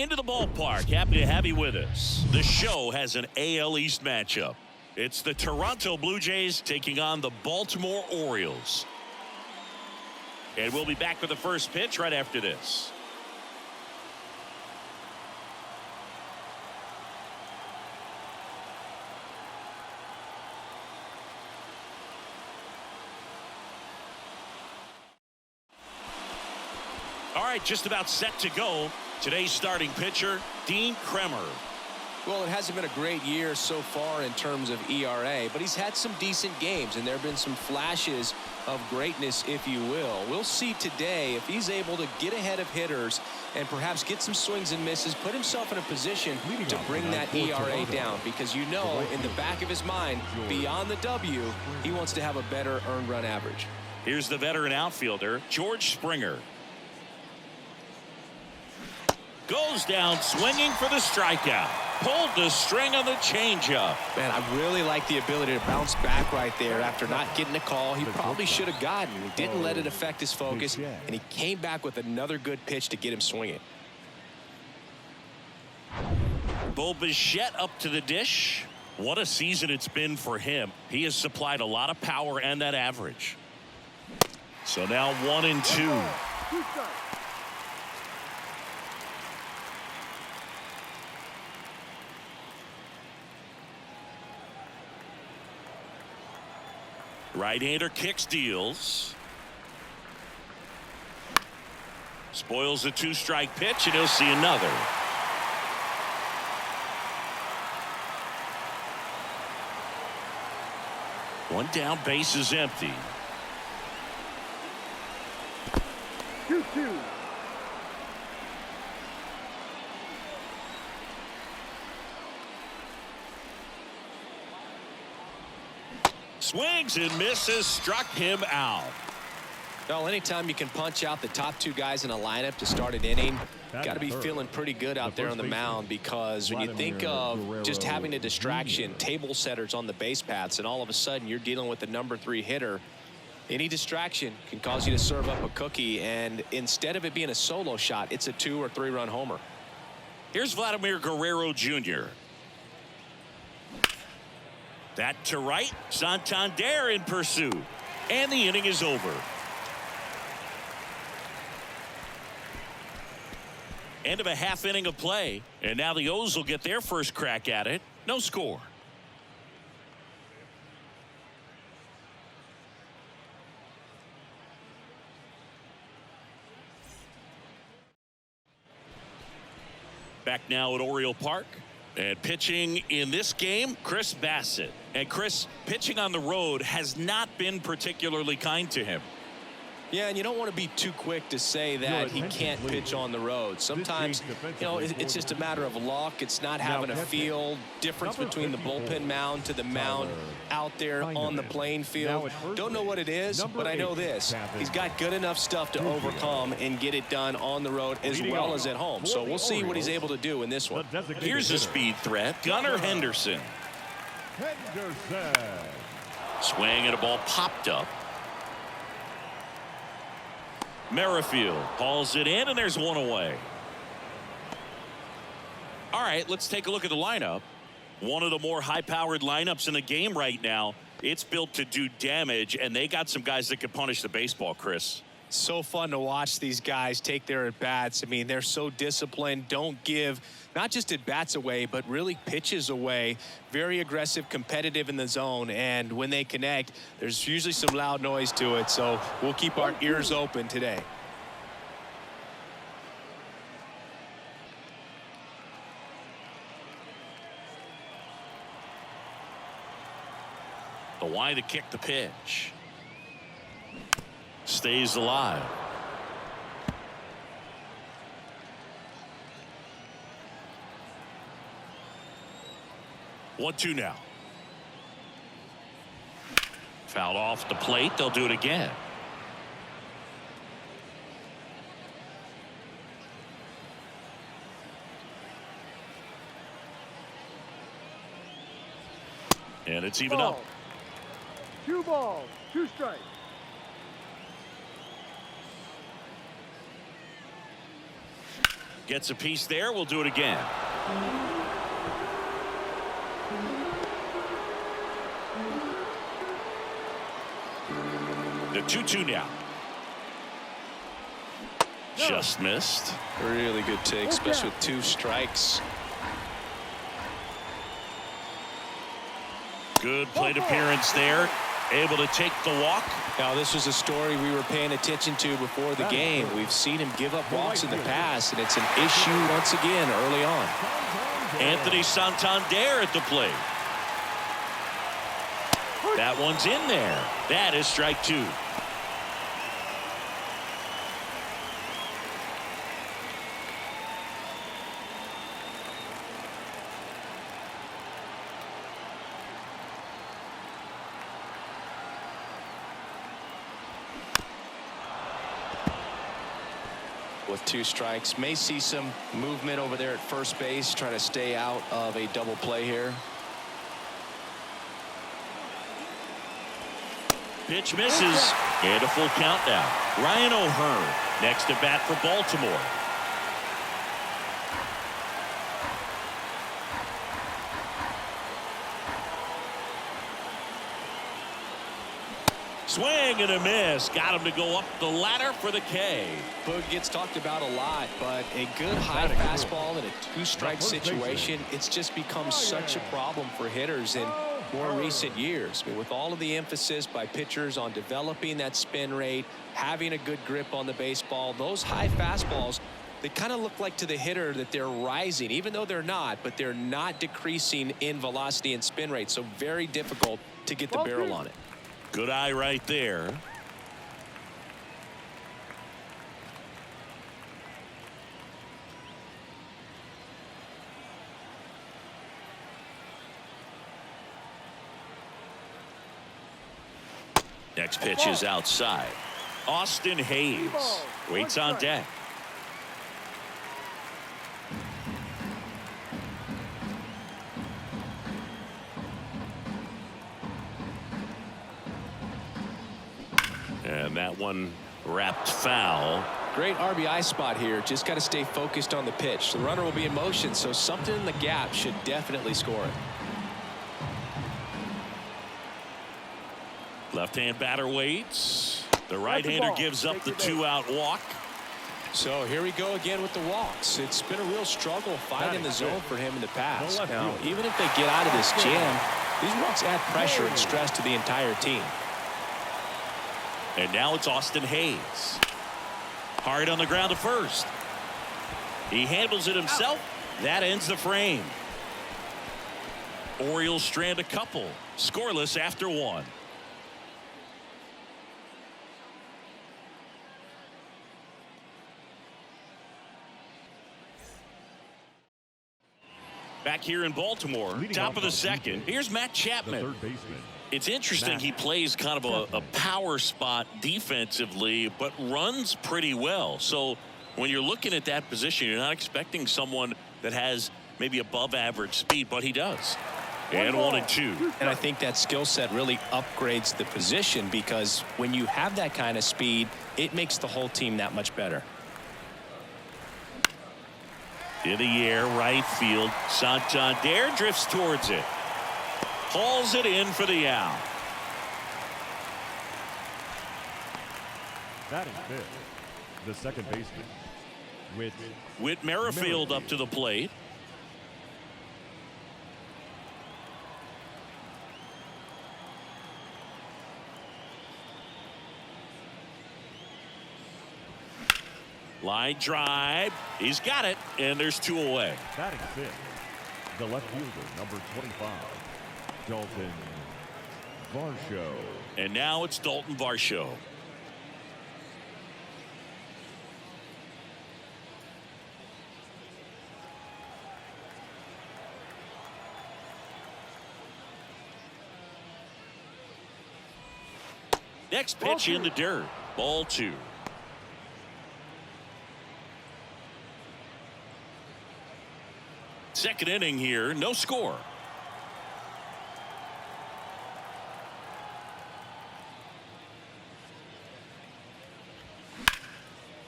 into the ballpark. Happy to have you with us. The show has an AL East matchup. It's the Toronto Blue Jays taking on the Baltimore Orioles. And we'll be back with the first pitch right after this. All right, just about set to go. Today's starting pitcher, Dean Kremer. Well, it hasn't been a great year so far in terms of ERA, but he's had some decent games, and there have been some flashes of greatness, if you will. We'll see today if he's able to get ahead of hitters and perhaps get some swings and misses, put himself in a position to bring that ERA down, because you know in the back of his mind, beyond the W, he wants to have a better earned run average. Here's the veteran outfielder, George Springer. Goes down swinging for the strikeout. Pulled the string on the changeup. Man, I really like the ability to bounce back right there after not getting a call he probably should have gotten. He didn't let it affect his focus, and he came back with another good pitch to get him swinging. Bo Bichette up to the dish. What a season it's been for him. He has supplied a lot of power and that average. So now 1-2. Right-hander kicks, deals. Spoils the two-strike pitch, and he'll see another. One down, base is empty. 2-2. Swings and misses, struck him out. Well, anytime you can punch out the top two guys in a lineup to start an inning, got to be feeling pretty good out there on the mound, because when you think of just having a distraction, table setters on the base paths, and all of a sudden you're dealing with the #3 hitter, any distraction can cause you to serve up a cookie, and instead of it being a solo shot, it's a 2- or 3-run homer. Here's Vladimir Guerrero Jr. That to right, Santander in pursuit, and the inning is over. End of a half inning of play, and now the O's will get their first crack at it. No score. Back now at Oriole Park. And pitching in this game, Chris Bassett. And Chris, pitching on the road has not been particularly kind to him. Yeah, and you don't want to be too quick to say that he can't pitch on the road. Sometimes, you know, it's just a matter of luck. It's not having a feel difference between the bullpen mound to the mound out there on the playing field. Don't know what it is, but I know this. He's got good enough stuff to overcome and get it done on the road as well as at home. So we'll see what he's able to do in this one. Here's a speed threat, Gunnar Henderson. Swing and a ball popped up. Merrifield hauls it in, and there's one away. All right, let's take a look at the lineup. One of the more high-powered lineups in the game right now. It's built to do damage, and they got some guys that can punish the baseball, Chris. So fun to watch these guys take their at-bats. I mean, they're so disciplined, don't give not just at-bats away, but really pitches away. Very aggressive, competitive in the zone, and when they connect, there's usually some loud noise to it, so we'll keep our ears open today. The wind to kick the pitch. Stays alive. One, two now. Fouled off the plate. They'll do it again. And it's even up. 2 balls, 2 strikes. Gets a piece there. We'll do it again. The 2-2 now. Just missed. Really good take, especially with 2 strikes. Good plate appearance there. Able to take the walk. Now, this was a story we were paying attention to before the game. We've seen him give up walks in the past, and it's an issue once again early on. Anthony Santander at the plate. That one's in there. That is strike 2. With 2 strikes, may see some movement over there at first base, trying to stay out of a double play here. Pitch misses, and a full count now. Ryan O'Hearn next to bat for Baltimore. Swing and a miss. Got him to go up the ladder for the K. Boog gets talked about a lot, but a good high fastball in a 2-strike situation, it's just become such a problem for hitters in more recent years. I mean, with all of the emphasis by pitchers on developing that spin rate, having a good grip on the baseball, those high fastballs, they kind of look like to the hitter that they're rising, even though they're not, but they're not decreasing in velocity and spin rate. So very difficult to get the barrel on it. Good eye right there. Next pitch is outside. Austin Hayes waits on deck. And that one wrapped foul. Great RBI spot here. Just got to stay focused on the pitch. The runner will be in motion, so something in the gap should definitely score it. Left-hand batter waits. The right-hander gives up the 2-out walk. So here we go again with the walks. It's been a real struggle finding the zone for him in the past. Now, even if they get out of this jam, these walks add pressure and stress to the entire team. And now it's Austin Hayes. Hard on the ground to first. He handles it himself. That ends the frame. Orioles strand a couple. Scoreless after 1. Back here in Baltimore, top of the second. Here's Matt Chapman. It's interesting, he plays kind of a power spot defensively, but runs pretty well. So when you're looking at that position, you're not expecting someone that has maybe above average speed, but he does. And 1-2. And I think that skill set really upgrades the position, because when you have that kind of speed, it makes the whole team that much better. In the air, right field. Santander drifts towards it. Hauls it in for the out. Batting fifth, the second baseman, Whit Merrifield up to the plate. Line drive. He's got it, and there's 2 away. Batting fifth, the left fielder, number 25, Dalton Varsho. And now it's Dalton Varsho. Next pitch in the dirt. Ball 2. Second inning here, no score.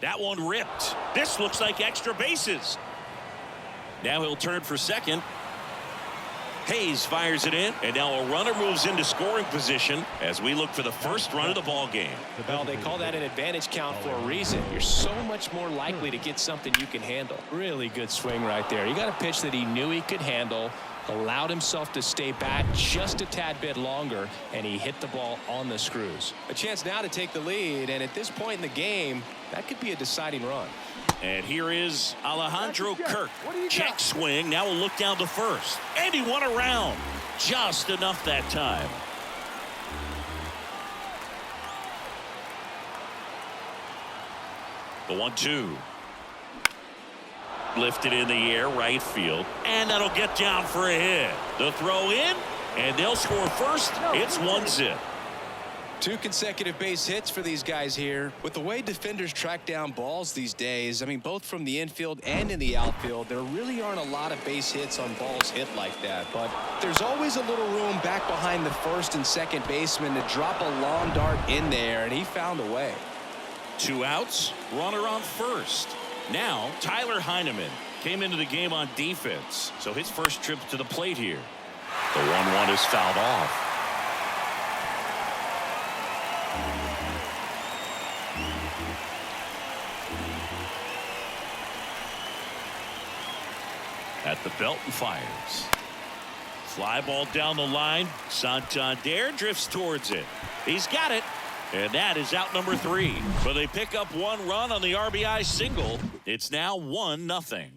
That one ripped. This looks like extra bases. Now he'll turn for second. Hayes fires it in, and now a runner moves into scoring position as we look for the first run of the ball game. Well, they call that an advantage count for a reason. You're so much more likely to get something you can handle. Really good swing right there. He got a pitch that he knew he could handle, allowed himself to stay back just a tad bit longer, and he hit the ball on the screws. A chance now to take the lead, and at this point in the game, that could be a deciding run. And here is Alejandro Kirk. Check swing. Now we'll look down to first. And he won around. Just enough that time. The 1-2. Lifted in the air, right field. And that'll get down for a hit. The throw in, and they'll score first. It's 1-0. 2 consecutive base hits for these guys here. With the way defenders track down balls these days, I mean, both from the infield and in the outfield, there really aren't a lot of base hits on balls hit like that. But there's always a little room back behind the first and second baseman to drop a long dart in there, and he found a way. 2 outs, runner on first. Now, Tyler Heineman came into the game on defense, so his first trip to the plate here. The 1-1 is fouled off. At the belt and fires. Fly ball down the line. Santander drifts towards it. He's got it. And that is out number 3. But they pick up 1 run on the RBI single. It's now 1-0.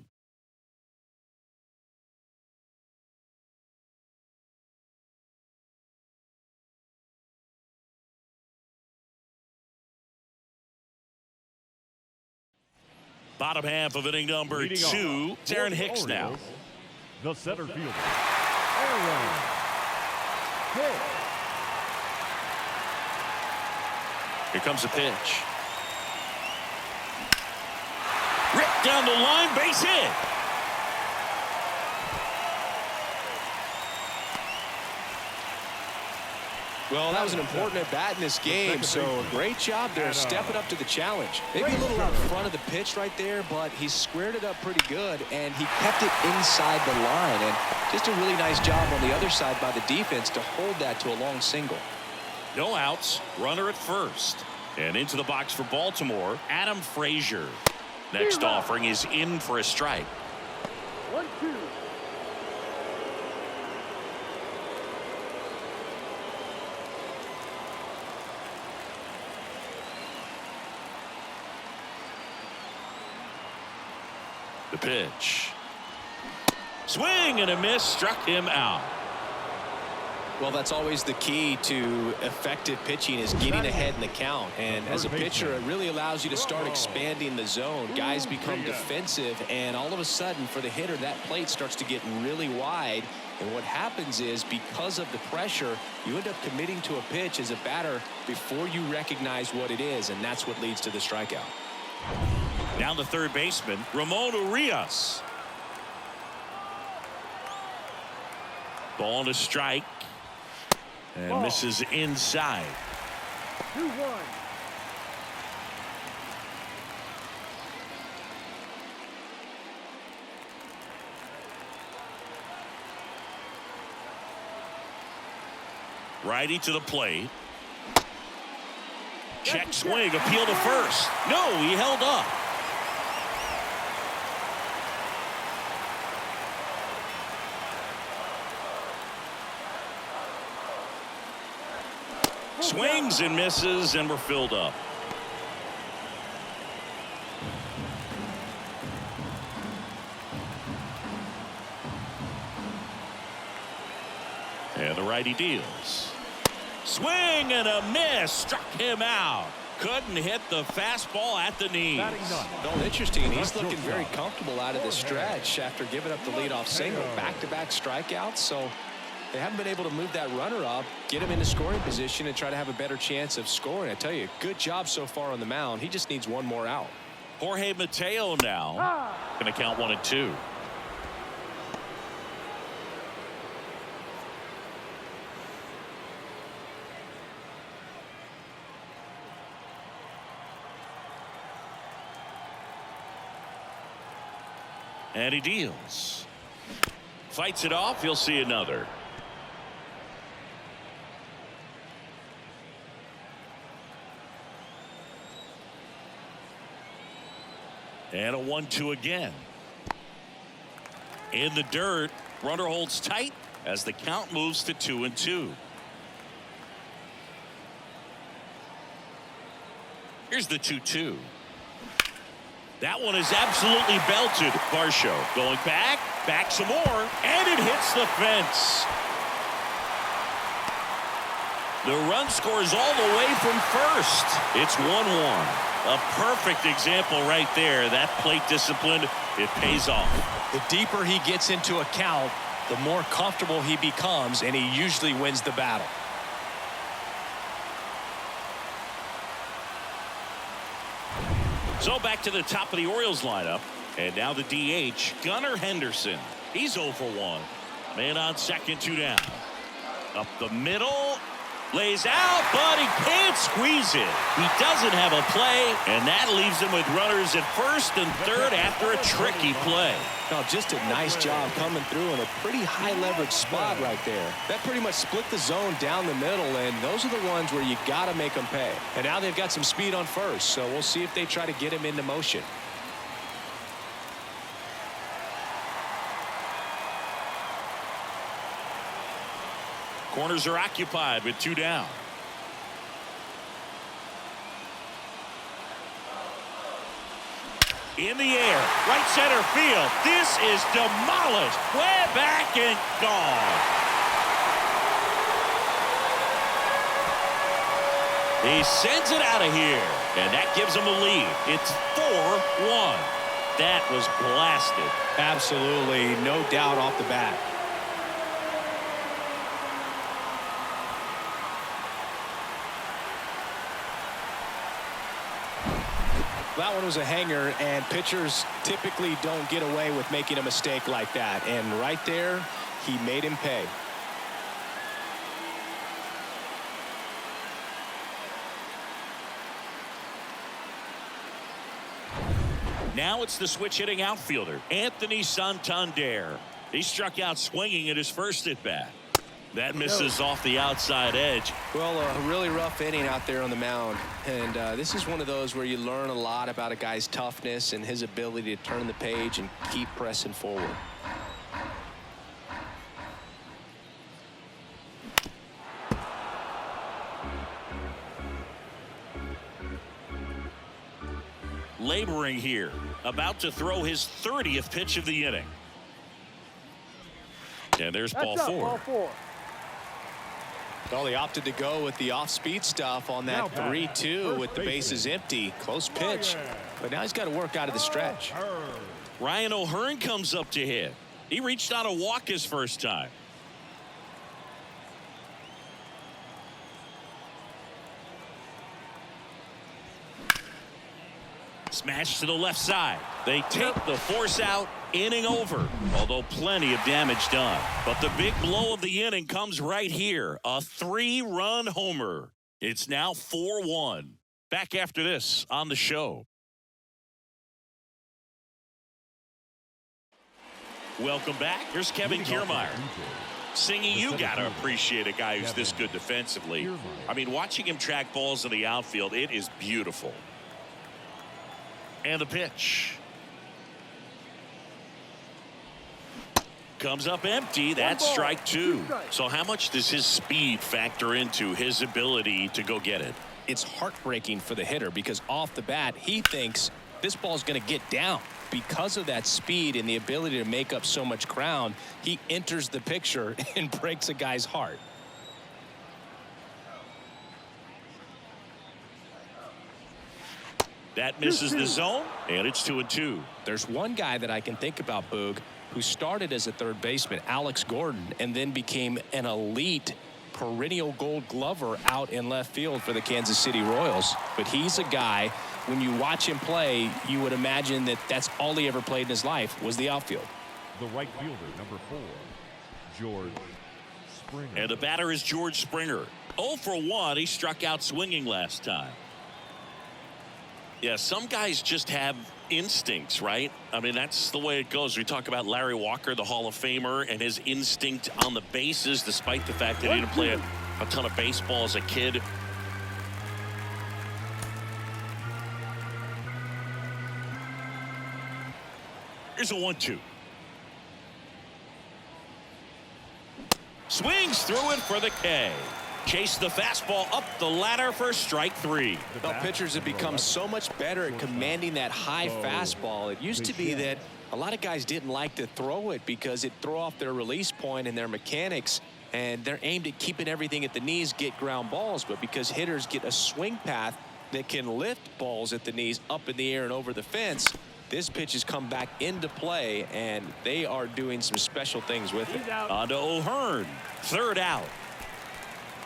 Bottom half of inning number Leading 2. It's Aaron Hicks now. The center fielder, Aaron Hicks. Here comes the pitch. Ripped down the line, base hit. Well, that was an important at bat in this game, so a great job there stepping up to the challenge. Maybe a little out front of the pitch right there, but he squared it up pretty good, and he kept it inside the line. And just a really nice job on the other side by the defense to hold that to a long single. No outs, runner at first. And into the box for Baltimore, Adam Frazier. Next offering is in for a strike. 1-2. The pitch. Swing and a miss, struck him out. Well, that's always the key to effective pitching, is getting ahead in the count. And as a pitcher, it really allows you to start expanding the zone. Guys become defensive, and all of a sudden, for the hitter, that plate starts to get really wide. And what happens is, because of the pressure, you end up committing to a pitch as a batter before you recognize what it is, and that's what leads to the strikeout. Down the third baseman, Ramon Urias. Ball to strike. And misses inside. 2-1. Righty to the plate. Check swing, appeal to first. No, he held up. Swings and misses, and we're filled up. And the righty deals. Swing and a miss, struck him out. Couldn't hit the fastball at the knees. Well, interesting. He's looking very comfortable out of the stretch after giving up the leadoff single. Back-to-back strikeouts, so they haven't been able to move that runner up, get him into scoring position, and try to have a better chance of scoring. I tell you, good job so far on the mound. He just needs 1 more out. Jorge Mateo now. Going to count 1 and 2. And he deals. Fights it off. He'll see another. And a 1-2 again. In the dirt. Runner holds tight as the count moves to 2-2. Here's the 2-2. That one is absolutely belted. Varsho going back some more, and it hits the fence. The run scores all the way from first. It's 1-1. A perfect example right there. That plate discipline, it pays off. The deeper he gets into a count, the more comfortable he becomes, and he usually wins the battle. So back to the top of the Orioles lineup. And now the DH, Gunnar Henderson. He's 0 for 1. Man on second, 2 down. Up the middle. Lays out, but he can't squeeze it. He doesn't have a play, and that leaves him with runners at first and third after a tricky play. Now, just a nice job coming through in a pretty high leverage spot right there. That pretty much split the zone down the middle, and those are the ones where you got to make them pay. And now they've got some speed on first, so we'll see if they try to get him into motion. Corners are occupied with 2 down. In the air, right center field. This is demolished. Way back and gone. He sends it out of here, and that gives him a lead. It's 4-1. That was blasted. Absolutely, no doubt off the bat. That one was a hanger, and pitchers typically don't get away with making a mistake like that. And right there, he made him pay. Now it's the switch hitting outfielder, Anthony Santander. He struck out swinging at his first at bat. That misses off the outside edge. Well, a really rough inning out there on the mound. And this is one of those where you learn a lot about a guy's toughness and his ability to turn the page and keep pressing forward. Laboring here, about to throw his 30th pitch of the inning. And there's ball 4. Well, they opted to go with the off-speed stuff on that 3-2 with the bases empty. Close pitch, but now he's got to work out of the stretch. Ryan O'Hearn comes up to hit. He reached out a walk his first time. Smash to the left side. They take the force out. Inning over, although plenty of damage done. But the big blow of the inning comes right here. A 3-run homer. It's now 4-1. Back after this on the show. Welcome back. Here's Kevin Kiermaier singing, "You gotta appreciate a guy who's this good defensively." I mean, watching him track balls in the outfield, it is beautiful. And the pitch. Comes up empty. That's strike 2. So how much does his speed factor into his ability to go get it? It's heartbreaking for the hitter because off the bat, he thinks this ball's going to get down. Because of that speed and the ability to make up so much ground, he enters the picture and breaks a guy's heart. That misses the zone, and it's 2-2. There's one guy that I can think about, Boog, who started as a third baseman, Alex Gordon, and then became an elite perennial gold glover out in left field for the Kansas City Royals. But he's a guy, when you watch him play, you would imagine that that's all he ever played in his life was the outfield. The right fielder, number 4, George Springer. And the batter is George Springer. 0 for 1. He struck out swinging last time. Yeah, some guys just have instincts, right? I mean, that's the way it goes. We talk about Larry Walker, the Hall of Famer, and his instinct on the bases, despite the fact that he didn't play a ton of baseball as a kid. Here's a 1-2. Swings through it for the K. Chase the fastball up the ladder for strike 3. Well, pitchers have become so much better at commanding that high fastball. It used to be that a lot of guys didn't like to throw it because it threw off their release point and their mechanics, and they're aimed at keeping everything at the knees, get ground balls. But because hitters get a swing path that can lift balls at the knees up in the air and over the fence, this pitch has come back into play, and they are doing some special things with it. On to O'Hearn, third out.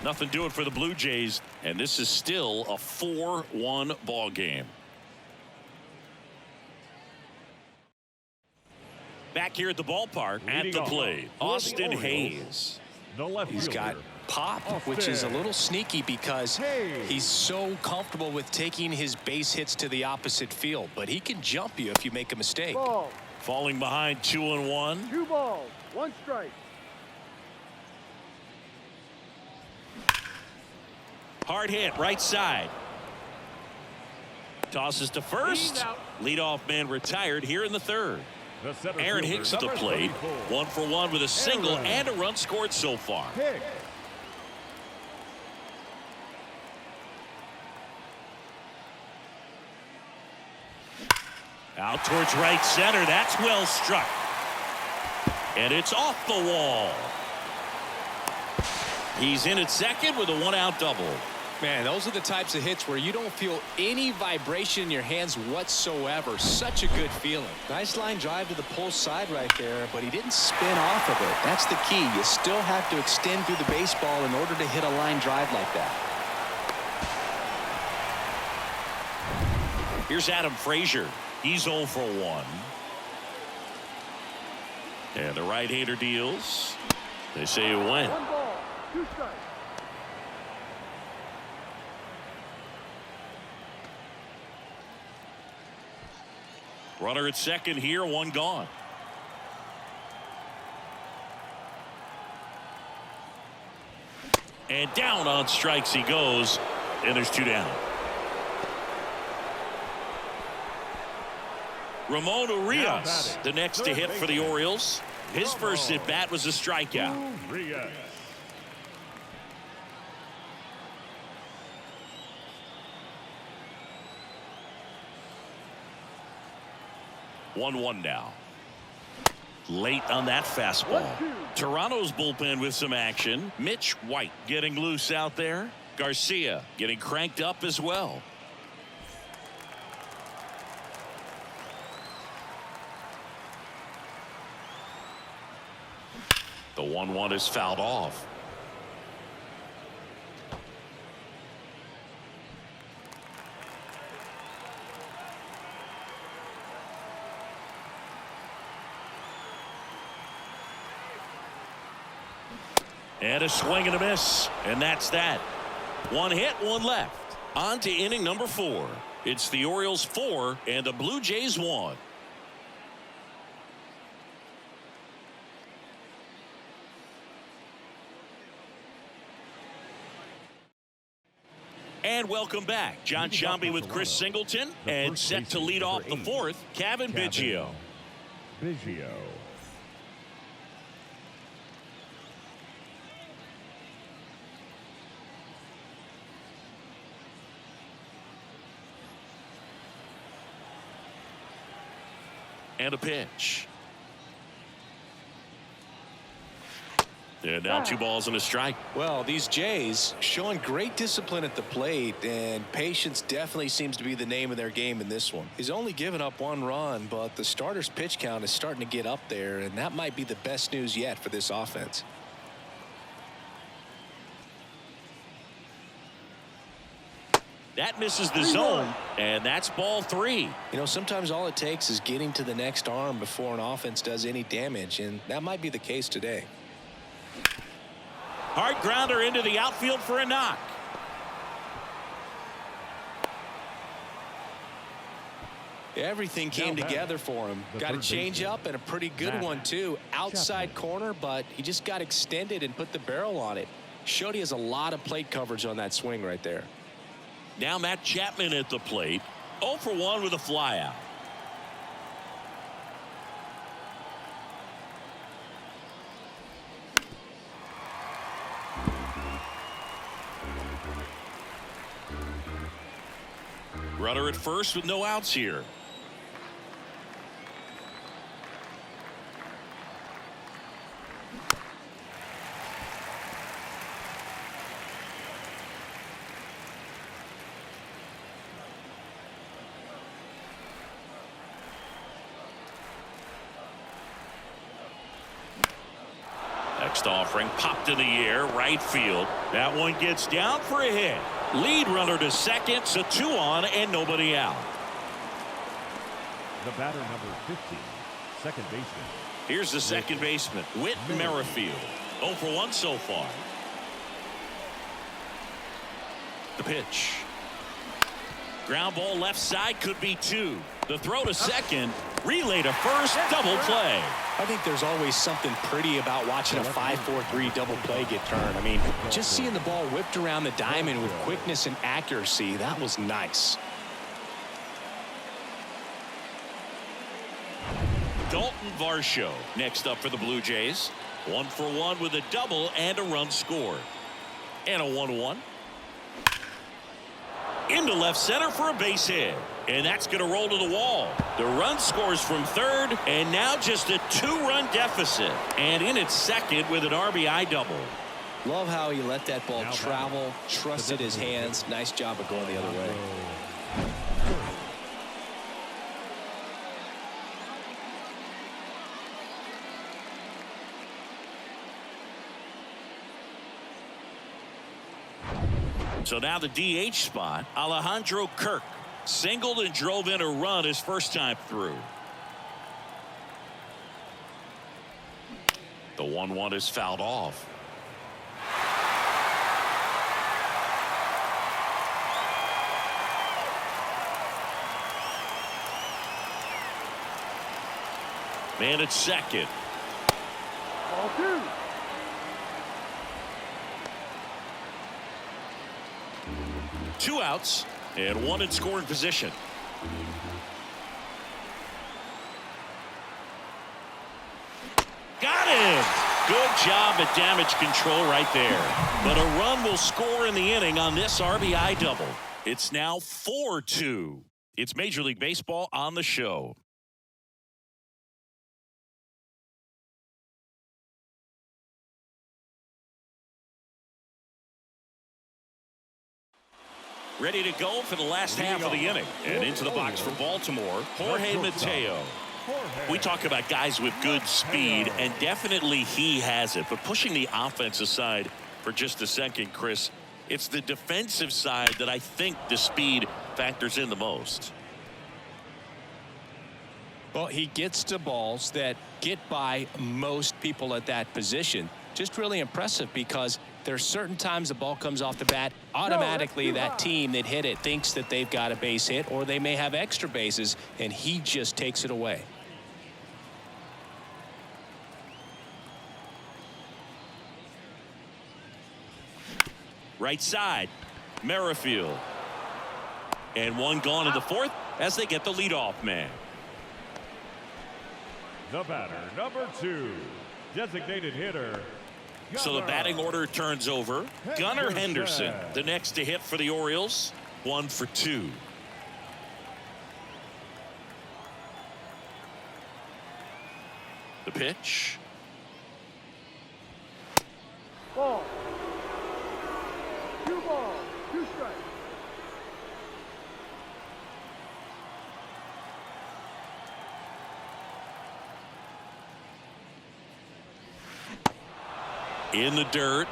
Nothing doing for the Blue Jays, and this is still a 4-1 ball game. Back here at the ballpark at the plate, Austin Hayes. He's got pop, which is a little sneaky because he's so comfortable with taking his base hits to the opposite field, but he can jump you if you make a mistake. Ball. Falling behind 2-1. 2 balls, 1 strike. Hard hit right side. Tosses to first. Leadoff man retired here in the third. Aaron Hicks at the plate. 1 for 1 with a single and a run scored so far. Out towards right center. That's well struck. And it's off the wall. He's in at second with a 1-out double. Man, those are the types of hits where you don't feel any vibration in your hands whatsoever. Such a good feeling. Nice line drive to the pull side right there, but he didn't spin off of it. That's the key. You still have to extend through the baseball in order to hit a line drive like that. Here's Adam Frazier. He's 0 for 1. And the right-hander deals. They say it went. 1 ball, 2 strikes. Runner at second here, 1 gone. And down on strikes he goes, and there's 2 down. Ramon Urias, the next to hit for the Orioles. His first at bat was a strikeout. Urias. 1-1 now. Late on that fastball. Toronto's bullpen with some action. Mitch White getting loose out there. Garcia getting cranked up as well. The 1-1 is fouled off. And a swing and a miss, and that's that. 1 hit, 1 left. On to inning number 4. It's the Orioles 4 and the Blue Jays 1. And welcome back. John Sciambi with Chris Singleton, and set to lead off the 4th, Kevin Biggio. Biggio. And a pitch. And now 2 balls and a strike. Well, these Jays showing great discipline at the plate, and patience definitely seems to be the name of their game in this one. He's only given up 1 run, but the starter's pitch count is starting to get up there, and that might be the best news yet for this offense. That misses the zone, and that's ball 3. You know, sometimes all it takes is getting to the next arm before an offense does any damage, and that might be the case today. Hard grounder into the outfield for a knock. Everything came together for him. Got a change up and a pretty good one too. Outside corner, but he just got extended and put the barrel on it. Showed he has a lot of plate coverage on that swing right there. Now Matt Chapman at the plate. 0 for 1 with a flyout. Runner at first with no outs here. Next offering popped in the air, right field. That one gets down for a hit. Lead runner to second, so 2 on and nobody out. The batter number 50, second baseman. Here's the second baseman, Whit Merrifield. 0 for 1 so far. The pitch. Ground ball left side, could be 2. The throw to second, relay to first, double play. I think there's always something pretty about watching a 5-4-3 double play get turned. I mean, just seeing the ball whipped around the diamond with quickness and accuracy, that was nice. Dalton Varsho next up for the Blue Jays. 1 for 1 with a double and a run scored. And a 1-1. Into left center for a base hit. And that's going to roll to the wall. The run scores from third, and now just a 2-run deficit. And in its second with an RBI double. Love how he let that ball travel, trusted his hands. Nice job of going the other way. So now the DH spot, Alejandro Kirk singled and drove in a run his first time through. The 1-1 is fouled off. Man at second. Ball 2. Two outs and 1 in scoring position. Got him. Good job at damage control right there. But a run will score in the inning on this RBI double. It's now 4-2. It's Major League Baseball on the show. Ready to go for the last half of the inning. And into the box for Baltimore, Jorge Mateo. We talk about guys with good speed, and definitely he has it. But pushing the offense aside for just a second, Chris, it's the defensive side that I think the speed factors in the most. Well, he gets to balls that get by most people at that position. Just really impressive because there's certain times the ball comes off the bat, automatically that team that hit it thinks that they've got a base hit, or they may have extra bases, and he just takes it away. Right side, Merrifield. And 1 gone in the 4th as they get the leadoff man. The batter number 2, designated hitter. So the batting order turns over. Gunnar Henderson, the next to hit for the Orioles. 1 for 2. The pitch. Ball. 2 balls, 2 strikes. In the dirt.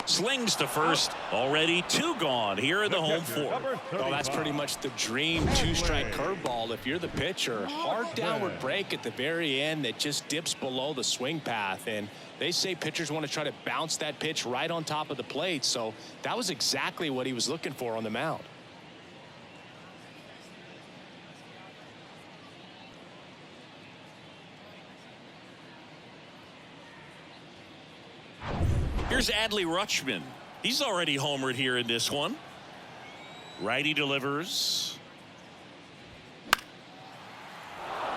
Slings to first. Already 2 gone here in the home 4th. Oh, that's pretty much the dream 2-strike curveball if you're the pitcher. Hard downward break at the very end that just dips below the swing path. And they say pitchers want to try to bounce that pitch right on top of the plate. So that was exactly what he was looking for on the mound. Here's Adley Rutschman. He's already homered here in this one. Righty delivers.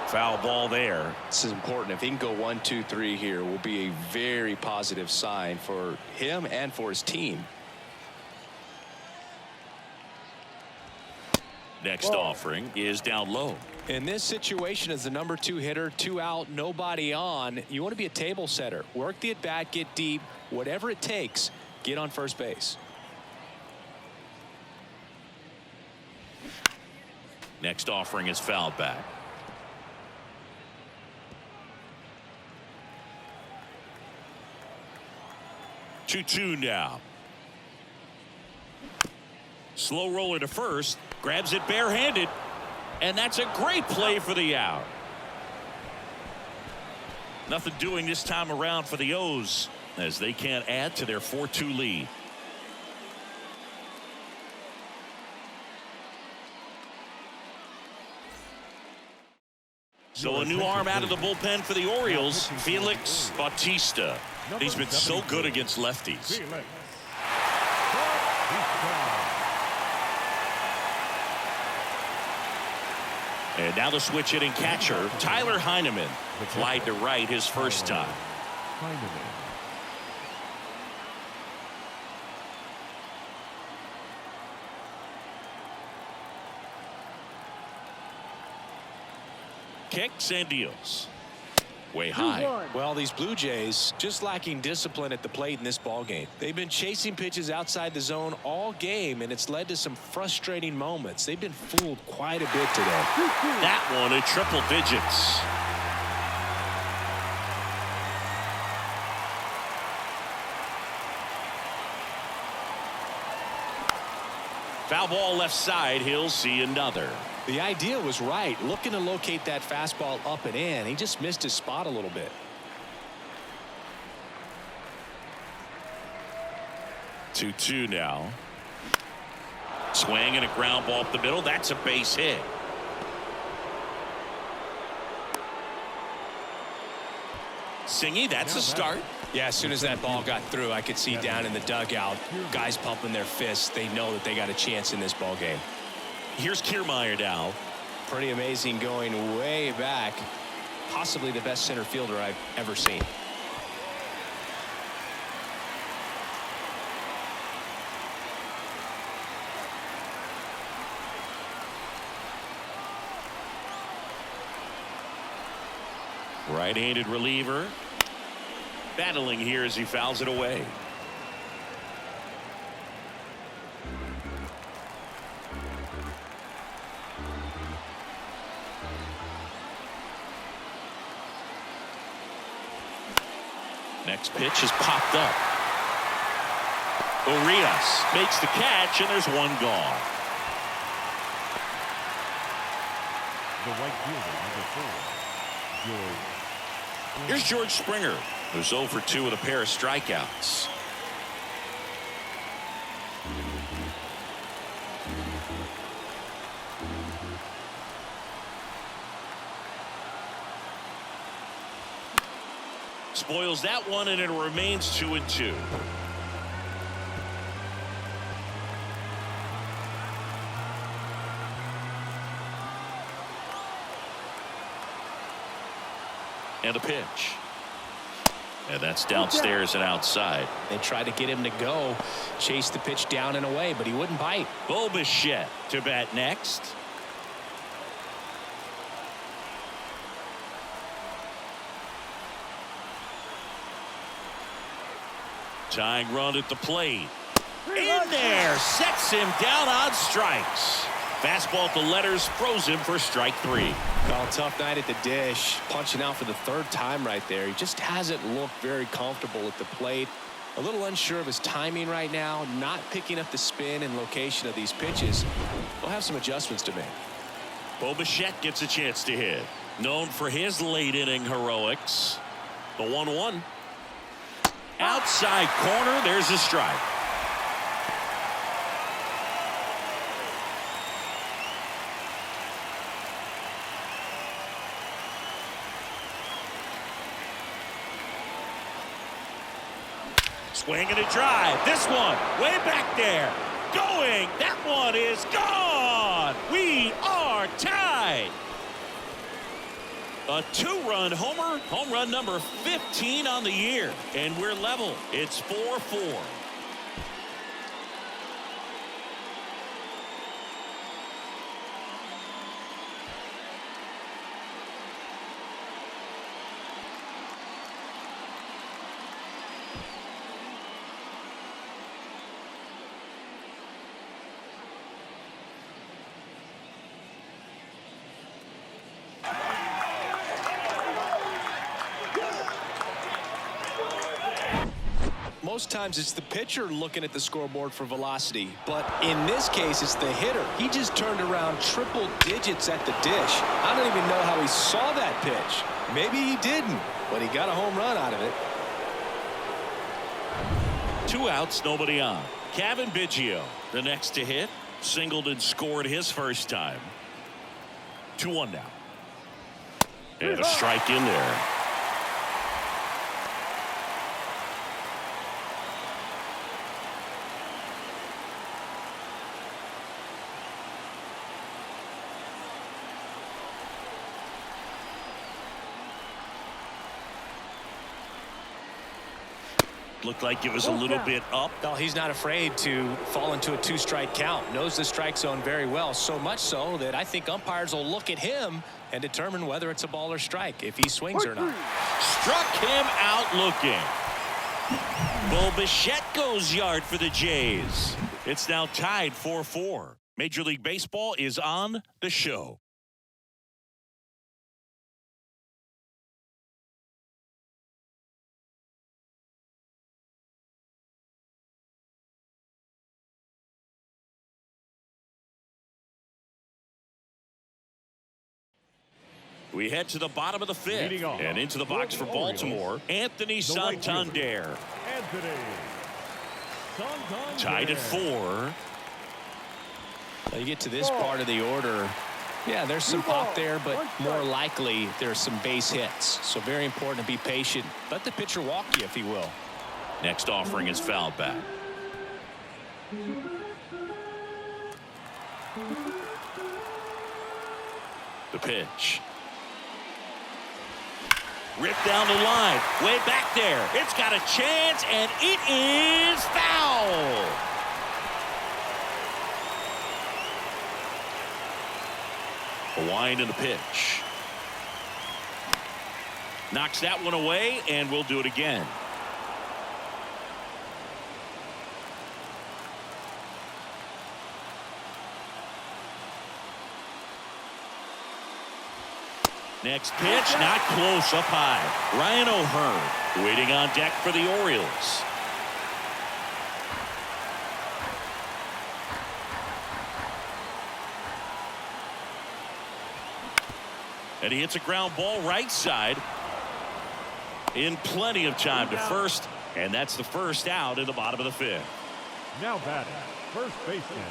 Foul ball there. This is important. If he can go 1, 2, 3 here, will be a very positive sign for him and for his team. Next offering is down low. In this situation, as the number 2 hitter, 2 out, nobody on, you want to be a table setter. Work the at bat, get deep, whatever it takes, get on first base. Next offering is fouled back. 2-2 now. Slow roller to first, grabs it barehanded, and that's a great play for the out. Nothing doing this time around for the O's as they can't add to their 4-2 lead. So a new arm out of the bullpen for the Orioles, Felix Bautista. He's been so good against lefties. And now the switch hitting catcher, Tyler Heineman. Flied to right his first time. Kicks and deals. Way high. Well, these Blue Jays just lacking discipline at the plate in this ball game. They've been chasing pitches outside the zone all game, and it's led to some frustrating moments. They've been fooled quite a bit today. That one at triple digits. Foul ball left side. He'll see another. The idea was right, looking to locate that fastball up and in. He just missed his spot a little bit. Two now. Swing and a ground ball up the middle. That's a base hit. Singy, that's a start. Yeah, as soon as that ball got through, I could see down in the dugout, guys pumping their fists. They know that they got a chance in this ball game. Here's Kiermaier now. Pretty amazing, going way back. Possibly the best center fielder I've ever seen. Right-handed reliever. Battling here as he fouls it away. Next pitch is popped up. Orioles makes the catch, and there's one gone. The right fielder, number 4, George. Here's George Springer, who's 0 for 2 with a pair of strikeouts. Spoils that one, and it remains 2-2. And a pitch. And that's downstairs and outside. They tried to get him to go, chase the pitch down and away, but he wouldn't bite. Bo Bichette to bat next. Tying run at the plate. In there, sets him down on strikes. Fastball at the letters, froze him for strike 3. Well, tough night at the dish, punching out for the 3rd time right there. He just hasn't looked very comfortable at the plate. A little unsure of his timing right now, not picking up the spin and location of these pitches. We'll have some adjustments to make. Bo Bichette gets a chance to hit. Known for his late inning heroics. The 1-1. Outside corner, there's a strike. Swing and a drive. This one way back there. Going. That one is gone. We are tied. A two-run homer. Home run number 15 on the year. And we're level. It's 4-4. Most times it's the pitcher looking at the scoreboard for velocity, but in this case it's the hitter. He just turned around triple digits at the dish. I don't even know how he saw that pitch. Maybe he didn't, but he got a home run out of it. 2 outs, nobody on. Kevin Biggio, the next to hit. Singled and scored his first time. 2-1 now. And a strike in there. Looked like it was a little bit up. Well, he's not afraid to fall into a 2-strike count. Knows the strike zone very well, so much so that I think umpires will look at him and determine whether it's a ball or strike, if he swings or not. Struck him out looking. Bo Bichette goes yard for the Jays. It's now tied 4-4. Major League Baseball is on the show. We head to the bottom of the 5th and into the box for Baltimore. Anthony Santander. Tied at 4. Now you get to this part of the order. Yeah, there's some pop there, but more likely there's some base hits. So very important to be patient. Let the pitcher walk you, if he will. Next offering is fouled back. The pitch. Ripped down the line. Way back there. It's got a chance, and it is foul. A wind and a pitch. Knocks that one away, and we'll do it again. Next pitch, not close, up high. Ryan O'Hearn waiting on deck for the Orioles. And he hits a ground ball right side in plenty of time to first, and that's the first out in the bottom of the 5th. Now batting, first baseman,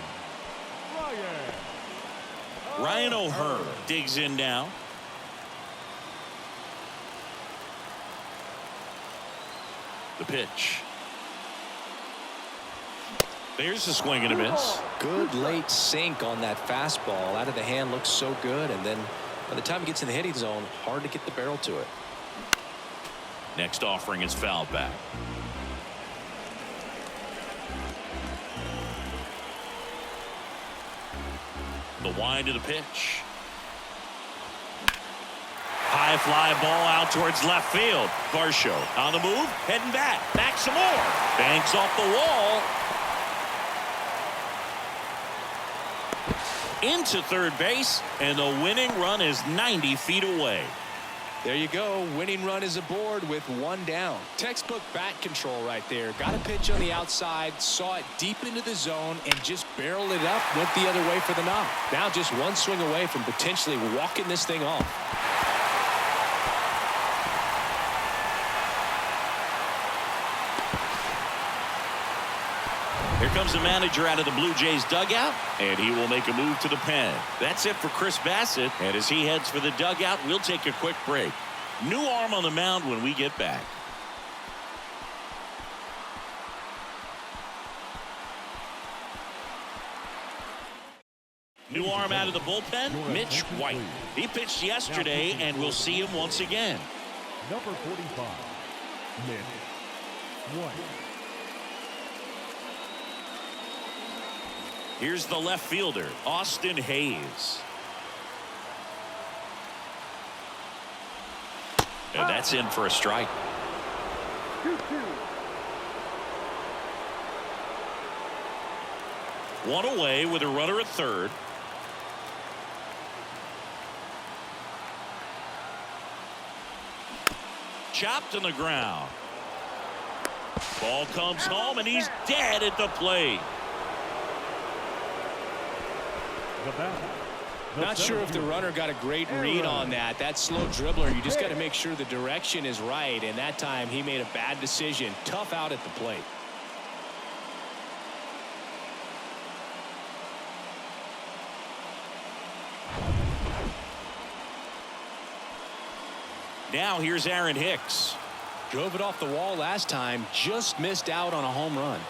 Ryan O'Hearn digs in now. The pitch. There's a swing and a miss. Good late sink on that fastball. Out of the hand, looks so good, and then by the time it gets in the hitting zone, hard to get the barrel to it. Next offering is fouled back. The wind of the pitch. High fly ball out towards left field. Varsho on the move, heading back. Back some more. Banks off the wall. Into third base, and the winning run is 90 feet away. There you go. Winning run is aboard with 1 down. Textbook bat control right there. Got a pitch on the outside, saw it deep into the zone, and just barreled it up, went the other way for the knock. Now just one swing away from potentially walking this thing off. Here comes the manager out of the Blue Jays dugout, and he will make a move to the pen. That's it for Chris Bassett, and as he heads for the dugout, we'll take a quick break. New arm on the mound when we get back. New arm out of the bullpen, Mitch White. He pitched yesterday, and we'll see him once again. Number 45, Mitch White. Here's the left fielder, Austin Hayes. And that's in for a strike. 2-2. One away with a runner at third. Chopped on the ground. Ball comes home, and he's dead at the plate. Not sure if the runner got a great read on that. That slow dribbler, you just got to make sure the direction is right, and that time he made a bad decision. Tough out at the plate. Now here's Aaron Hicks. Drove it off the wall last time, just missed out on a home run.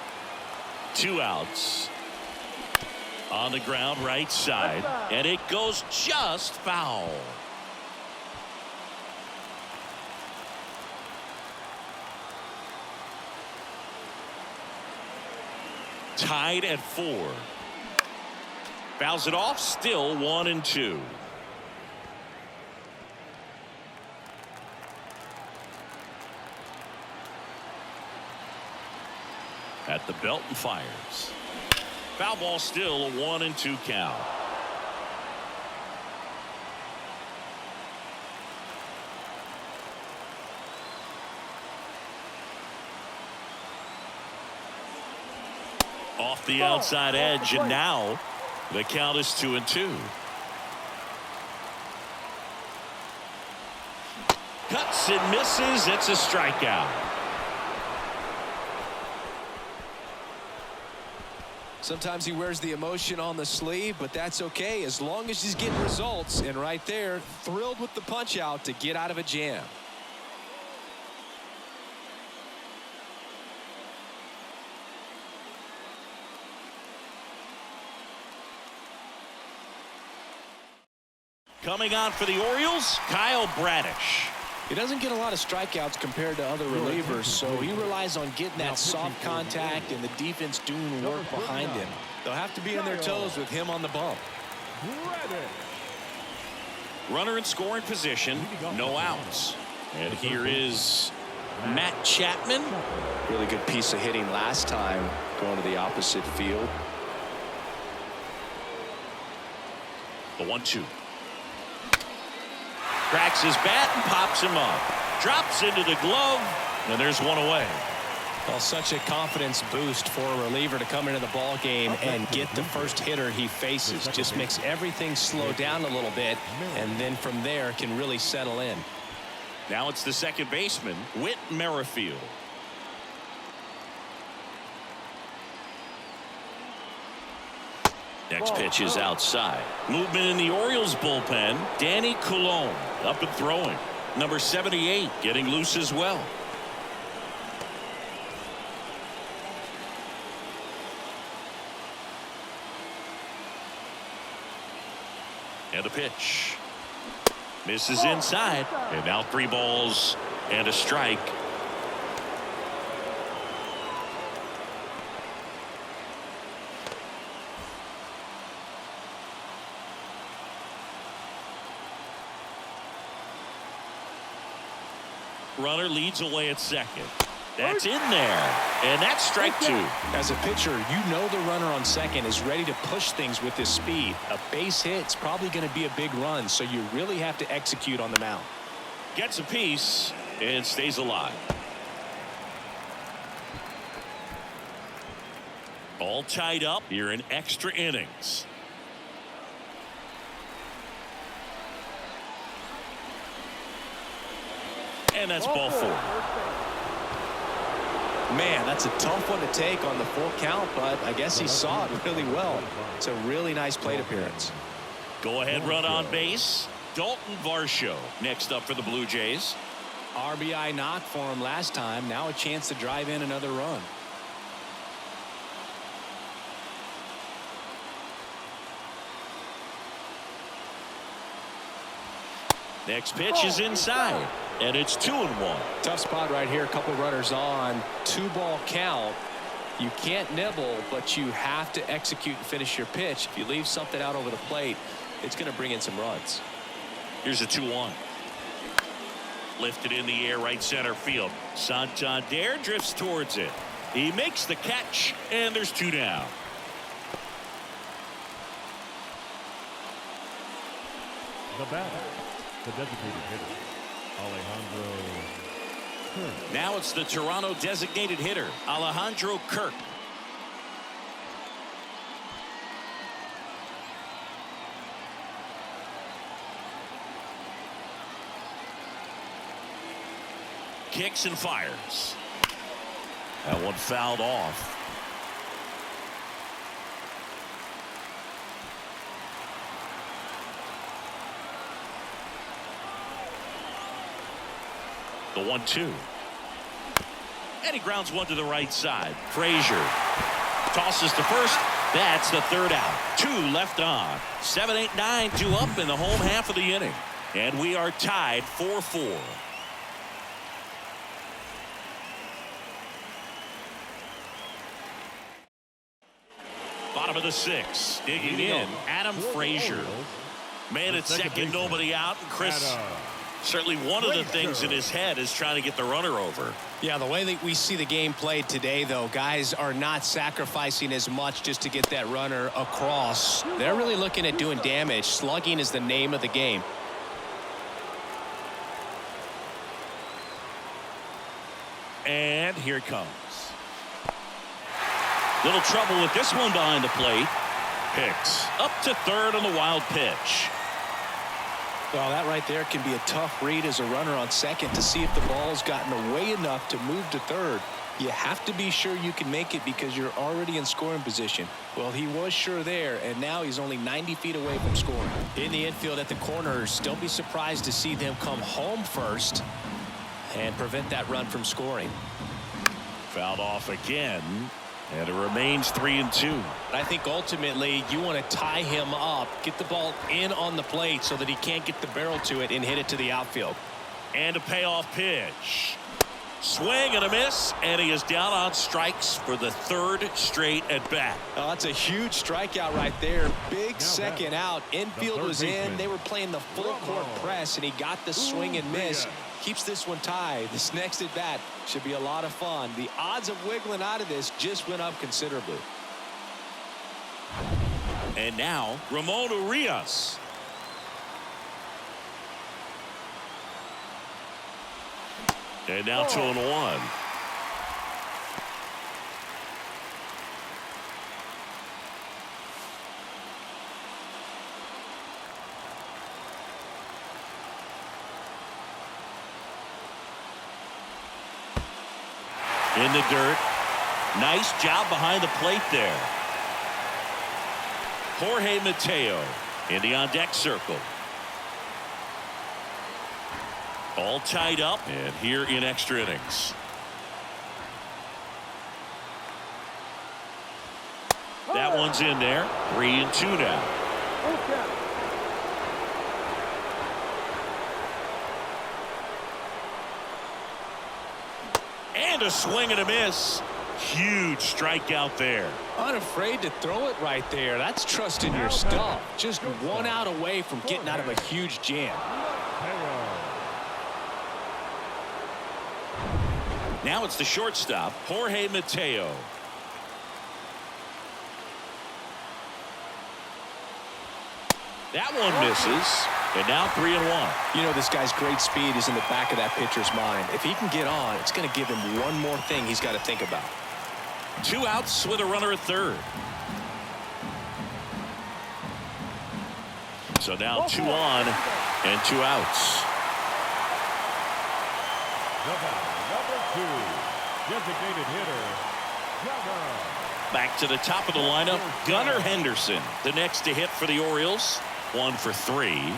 2 outs. On the ground right side, and it goes just foul. Tied at 4. Fouls it off, still 1-2. At the belt and fires. Foul ball, still a 1-2 count. Off the outside edge, and now the count is 2-2. Cuts and misses. It's a strikeout. Sometimes he wears the emotion on the sleeve, but that's okay as long as he's getting results. And right there, thrilled with the punch out to get out of a jam. Coming on for the Orioles, Kyle Bradish. He doesn't get a lot of strikeouts compared to other relievers, so he relies on getting that soft contact and the defense doing work behind him. They'll have to be on their toes with him on the bump. Runner in scoring position, no outs. And here is Matt Chapman. Really good piece of hitting last time going to the opposite field. The 1-2. Cracks his bat and pops him up. Drops into the glove, and there's one away. Well, such a confidence boost for a reliever to come into the ball game and get the first hitter he faces. Just makes everything slow down a little bit, and then from there can really settle in. Now it's the second baseman, Whit Merrifield. Next pitch is outside. Movement in the Orioles bullpen. Danny Coulombe up and throwing. Number 78 getting loose as well. And a pitch. Misses inside. And now 3 balls and a strike. Runner leads away at second. That's in there, and that's strike 2. As a pitcher, you know the runner on second is ready to push things with his speed. A base hit's probably going to be a big run, so you really have to execute on the mound. Gets a piece and stays alive. All tied up here in extra innings. And that's ball 4. Man, that's a tough one to take on the full count, but I guess he saw it really well. It's a really nice plate appearance. Go ahead run on base. Dalton Varsho next up for the Blue Jays. RBI knock for him last time. Now a chance to drive in another run. Next pitch is inside, and it's 2-1. Tough spot right here. A couple runners on. 2-ball count. You can't nibble, but you have to execute and finish your pitch. If you leave something out over the plate, it's going to bring in some runs. Here's a 2-1. Lifted in the air, right center field. Santander drifts towards it. He makes the catch, and there's 2 down. The batter, the designated hitter, Alejandro Kirk. Now it's the Toronto designated hitter, Alejandro Kirk. Kicks and fires. That one fouled off. The 1-2. And he grounds one to the right side. Frazier tosses to first. That's the 3rd out. 2 left on. 7, 8, 9, 2 up in the home half of the inning. And we are tied 4-4. Bottom of the 6th. Digging in. Adam Frazier. Man at second, nobody out. And Chris, certainly one of the things in his head is trying to get the runner over. Yeah, the way that we see the game played today, though, guys are not sacrificing as much just to get that runner across. They're really looking at doing damage. Slugging is the name of the game. And here it comes. Little trouble with this one behind the plate. Hicks up to 3rd on the wild pitch. Well, that right there can be a tough read as a runner on second to see if the ball's gotten away enough to move to 3rd. You have to be sure you can make it because you're already in scoring position. Well, he was sure there, and now he's only 90 feet away from scoring. In the infield at the corners, don't be surprised to see them come home first and prevent that run from scoring. Fouled off again, and it remains 3-2. I think ultimately you want to tie him up, get the ball in on the plate so that he can't get the barrel to it and hit it to the outfield. And a payoff pitch. Swing and a miss, and he is down on strikes for the 3rd straight at bat. Oh, that's a huge strikeout right there. Big second out. Infield was in. They were playing the full court press, and he got the swing and miss. Keeps this one tied. This next at bat should be a lot of fun. The odds of wiggling out of this just went up considerably. And now Ramon Urias. And now 2-1. In the dirt. Nice job behind the plate there. Jorge Mateo in the on-deck circle. All tied up and here in extra innings. That one's in there. 3-2 now. And a swing and a miss. Huge strikeout there. Unafraid to throw it right there. That's trusting your stuff. Just 1 out away from getting out of a huge jam. Now it's the shortstop, Jorge Mateo. That one misses. And now 3-1. You know, this guy's great speed is in the back of that pitcher's mind. If he can get on, it's going to give him one more thing he's got to think about. 2 outs with a runner at 3rd. So now 2 on and 2 outs. Number 2, designated hitter, Gunnar. Back to the top of the lineup, Gunnar Henderson, the next to hit for the Orioles. 1 for 3.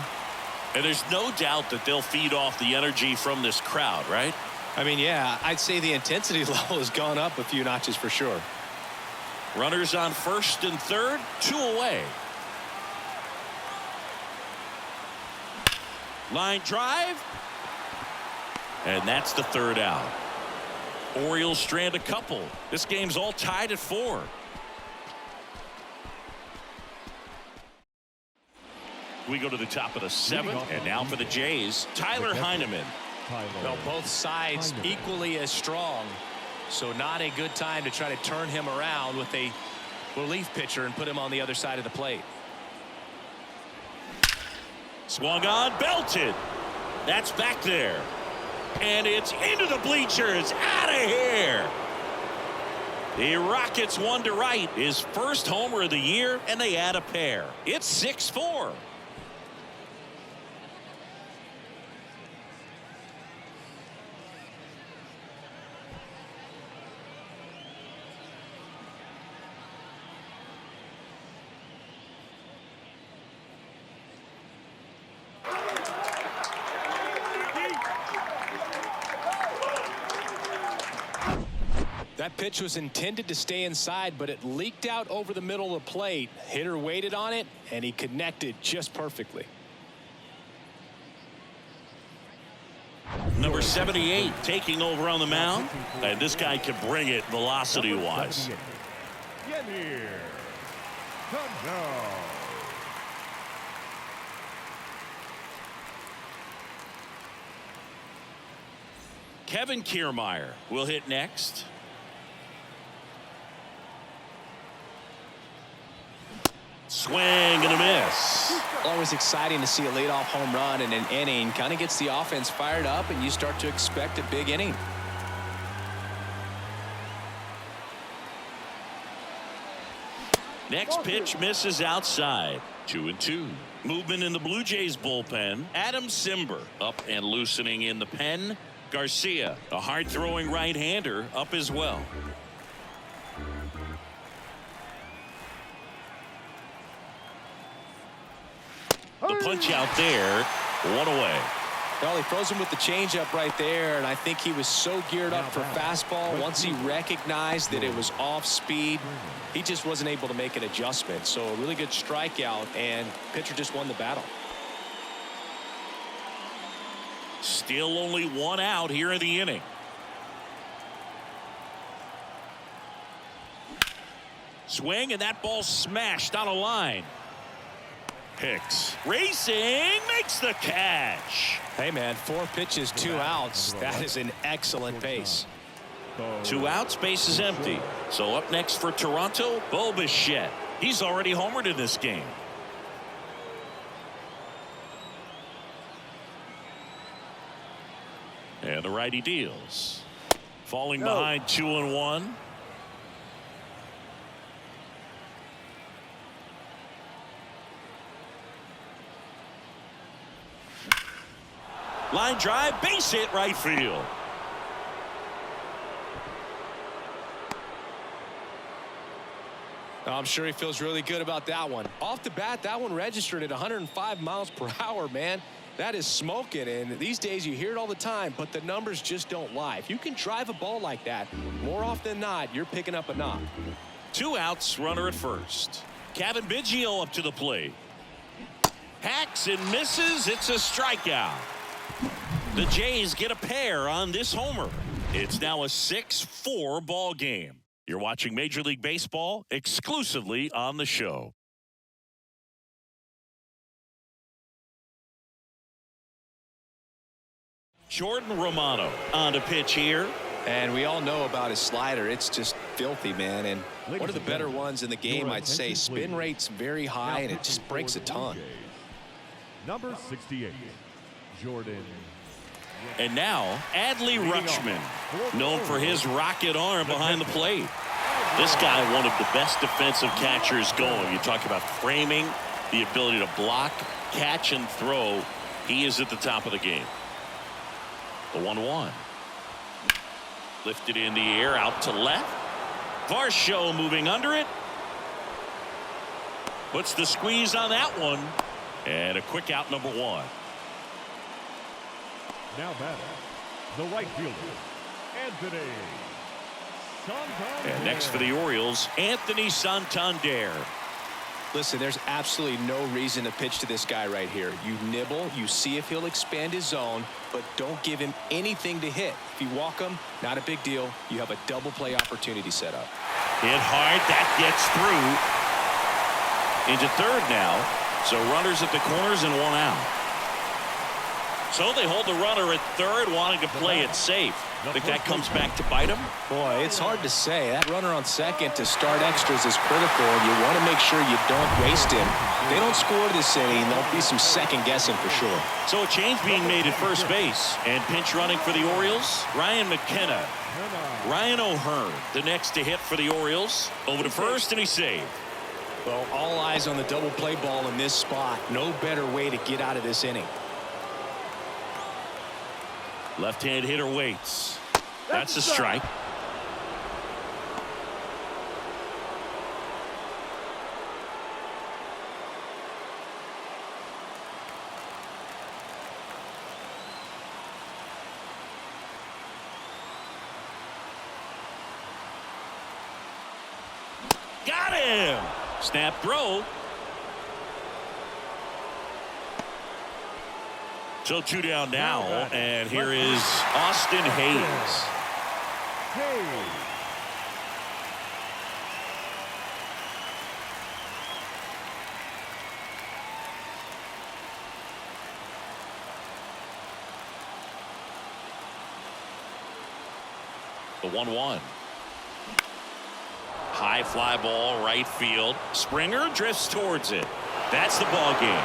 And there's no doubt that they'll feed off the energy from this crowd, right? I mean, yeah, I'd say the intensity level has gone up a few notches for sure. Runners on 1st and 3rd, 2 away. Line drive. And that's the third out. Orioles strand a couple. This game's all tied at 4. We go to the top of the 7th, and now for the Jays, Tyler Heineman. Well, both sides equally as strong, so not a good time to try to turn him around with a relief pitcher and put him on the other side of the plate. Swung on, belted. That's back there. And it's into the bleachers. Out of here. The Rockets one to right. His first homer of the year, and they add a pair. It's 6-4. That pitch was intended to stay inside, but it leaked out over the middle of the plate. Hitter waited on it, and he connected just perfectly. Number 78 taking over on the mound, and this guy can bring it velocity-wise. Get here. Come now. Kevin Kiermaier will hit next. Swing and a miss. Always exciting to see a leadoff home run in an inning. Kind of gets the offense fired up, and you start to expect a big inning. Next pitch misses outside. 2-2. Movement in the Blue Jays bullpen. Adam Simber up and loosening in the pen. Garcia, a hard-throwing right-hander, up as well. The punch out there, one away. Well, he froze him with the changeup right there, and I think he was so geared up for fastball. Once he recognized that it was off speed, he just wasn't able to make an adjustment. So a really good strikeout, and pitcher just won the battle. Still only one out here in the inning. Swing, and that ball smashed on a line. Hicks racing, makes the catch. Hey, man, 4 pitches, 2 outs. That is an excellent pace. 2 outs, base is empty. So up next for Toronto, Bo Bichette. He's already homered in this game. And the righty deals. Falling behind 2-1. Line drive, base hit, right field. I'm sure he feels really good about that one. Off the bat, that one registered at 105 miles per hour, man. That is smoking, and these days you hear it all the time, but the numbers just don't lie. If you can drive a ball like that, more often than not, you're picking up a knock. 2 outs, runner at first. Kevin Biggio up to the plate. Hacks and misses. It's a strikeout. The Jays get a pair on this homer. It's now a 6-4 ball game. You're watching Major League Baseball exclusively on the show. Jordan Romano on to pitch here. And we all know about his slider. It's just filthy, man. And one of the better ones in the game, I'd say. Spin rate's very high, and it just breaks a ton. Number 68, Jordan. And now, Adley Rutschman, known for his rocket arm behind the plate. This guy, one of the best defensive catchers going. You talk about framing, the ability to block, catch, and throw. He is at the top of the game. The 1-1. Lifted in the air, out to left. Varsho moving under it. Puts the squeeze on that one. And a quick out, number 1. Now batting, the right fielder, Anthony Santander. And next for the Orioles, Anthony Santander. Listen, there's absolutely no reason to pitch to this guy right here. You nibble, you see if he'll expand his zone, but don't give him anything to hit. If you walk him, not a big deal. You have a double play opportunity set up. Hit hard. That gets through. Into third now. So runners at the corners and one out. So they hold the runner at third, wanting to play it safe. Think that comes back to bite him? Boy, it's hard to say. That runner on second to start extras is critical, and you want to make sure you don't waste him. If they don't score this inning, there'll be some second guessing for sure. So a change being made at first base. And pinch running for the Orioles, Ryan McKenna. Ryan O'Hearn, the next to hit for the Orioles. Over to first, and he's saved. Well, all eyes on the double play ball in this spot. No better way to get out of this inning. Left-hand hitter waits. That's a strike. Got him. Snap throw. So two down now, and here is Austin Hayes. The 1-1. High fly ball, right field. Springer drifts towards it. That's the ball game.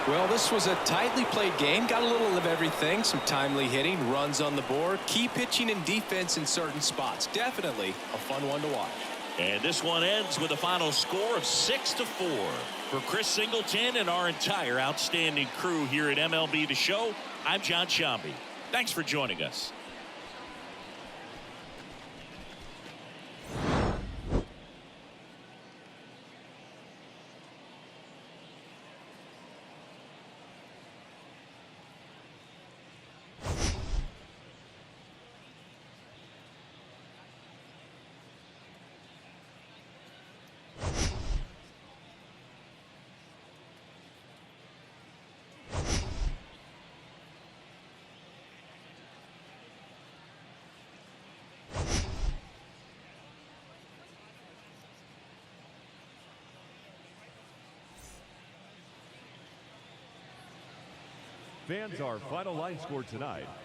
Well, this was a tightly played game. Got a little of everything. Some timely hitting, runs on the board, key pitching and defense in certain spots. Definitely a fun one to watch. And this one ends with a final score of 6-4. For Chris Singleton and our entire outstanding crew here at MLB The Show, I'm John Shambi. Thanks for joining us. Fans, our final line score tonight.